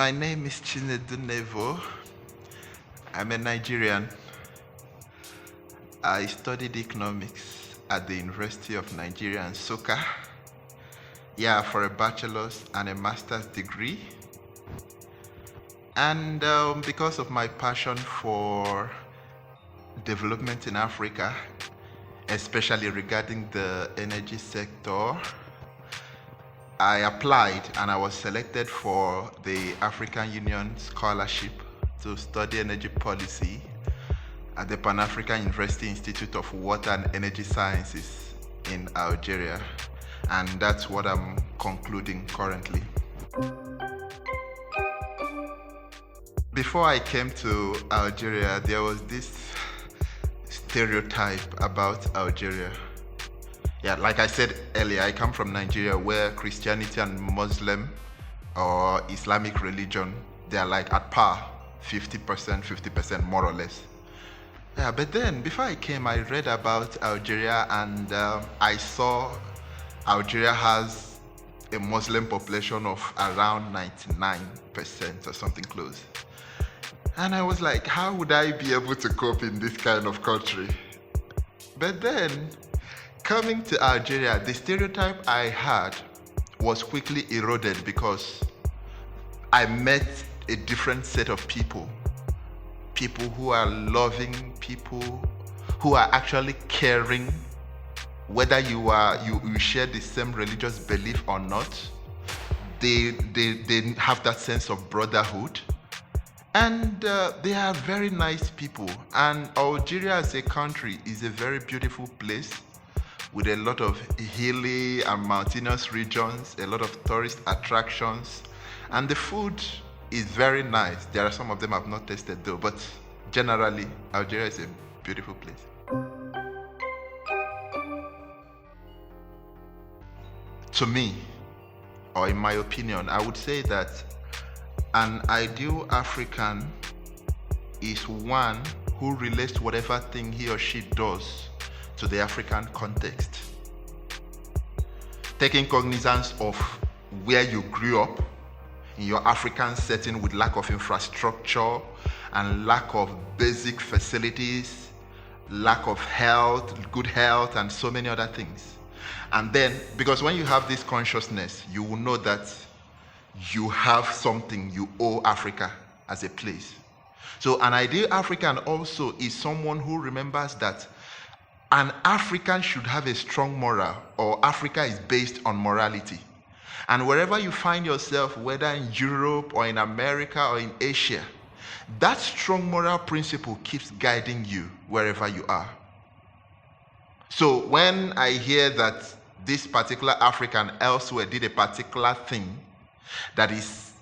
My name is Chinedu Nevo. I'm a Nigerian. I studied economics at the University of Nigeria in Nsukka. For a bachelor's and a master's degree. And because of my passion for development in Africa, especially regarding the energy sector, I applied and I was selected for the African Union Scholarship to study energy policy at the Pan-African University Institute of Water and Energy Sciences in Algeria. And that's what I'm concluding currently. Before I came to Algeria, there was this stereotype about Algeria. Like I said earlier, I come from Nigeria, where Christianity and Muslim or Islamic religion, they're like at par, 50% more or less. But then before I came, I read about Algeria and I saw Algeria has a Muslim population of around 99% or something close. And I was like, how would I be able to cope in this kind of country? But then, coming to Algeria, the stereotype I had was quickly eroded because I met a different set of people. People who are loving, people who are actually caring, whether you share the same religious belief or not. They have that sense of brotherhood. And they are very nice people. And Algeria as a country is a very beautiful place with a lot of hilly and mountainous regions, a lot of tourist attractions. And the food is very nice. There are some of them I've not tasted though, but generally, Algeria is a beautiful place. To me, or in my opinion, I would say that an ideal African is one who relates whatever thing he or she does to the African context. Taking cognizance of where you grew up in your African setting with lack of infrastructure and lack of basic facilities, lack of health, good health, and so many other things. And then, because when you have this consciousness, you will know that you have something you owe Africa as a place. So an ideal African also is someone who remembers that an African should have a strong moral, or Africa is based on morality. And wherever you find yourself, whether in Europe or in America or in Asia, that strong moral principle keeps guiding you wherever you are. So when I hear that this particular African elsewhere did a particular thing that is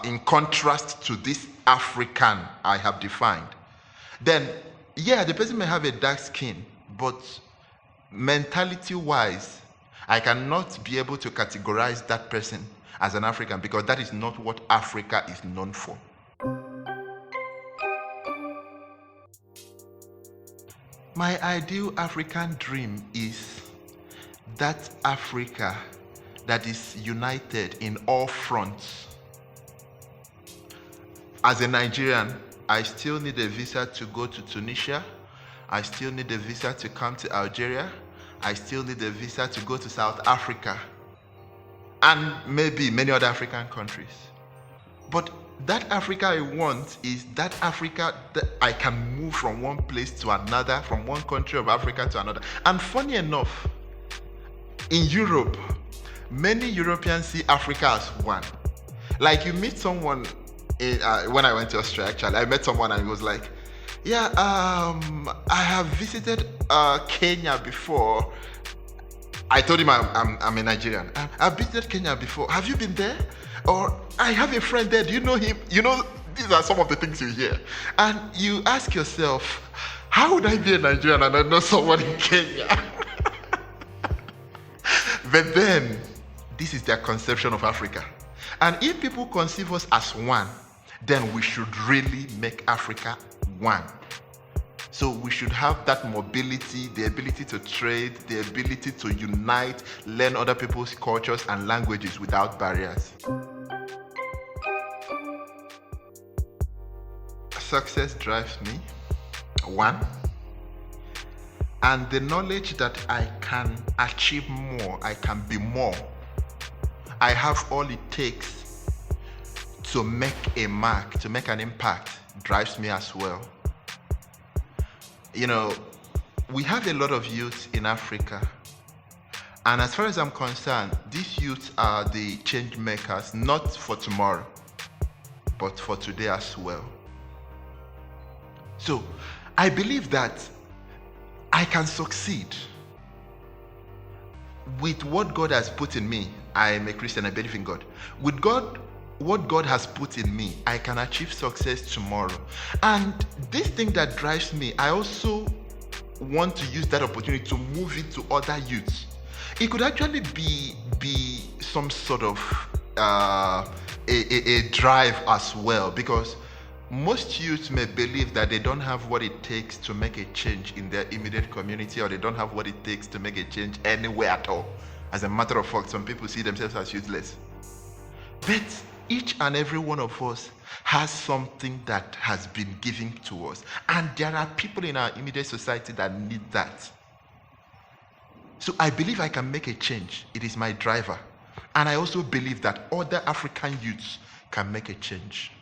in contrast to this African I have defined, then the person may have a dark skin, but mentality-wise, I cannot be able to categorize that person as an African because that is not what Africa is known for. My ideal African dream is that Africa that is united in all fronts. As a Nigerian, I still need a visa to go to Tunisia. I still need a visa to come to Algeria. I still need a visa to go to South Africa. And maybe many other African countries. But that Africa I want is that Africa that I can move from one place to another, from one country of Africa to another. And funny enough, in Europe, many Europeans see Africa as one. Like you meet someone, when I went to Australia actually, I met someone and he was like, I have visited Kenya before. I told him I'm a Nigerian. I've visited Kenya before. Have you been there? Or I have a friend there. Do you know him? You know, these are some of the things you hear. And you ask yourself, how would I be a Nigerian and I know someone in Kenya? But then, this is their conception of Africa. And if people conceive us as one, then we should really make Africa one. So we should have that mobility, the ability to trade, the ability to unite, learn other people's cultures and languages without barriers. success drives me. One, and the knowledge that I can achieve more, I can be more. I have all it takes to make a mark, to make an impact, drives me as well. You know, we have a lot of youth in Africa, and as far as I'm concerned, these youths are the change makers, not for tomorrow, but for today as well. So I believe that I can succeed with what God has put in me. I am a Christian, I believe in God. With God, what God has put in me, I can achieve success tomorrow. And this thing that drives me, I also want to use that opportunity to move it to other youths. It could actually be some sort of a drive as well, because most youths may believe that they don't have what it takes to make a change in their immediate community, or they don't have what it takes to make a change anywhere at all. As a matter of fact, some people see themselves as useless. But each and every one of us has something that has been given to us. And there are people in our immediate society that need that. So I believe I can make a change. It is my driver. And I also believe that other African youths can make a change.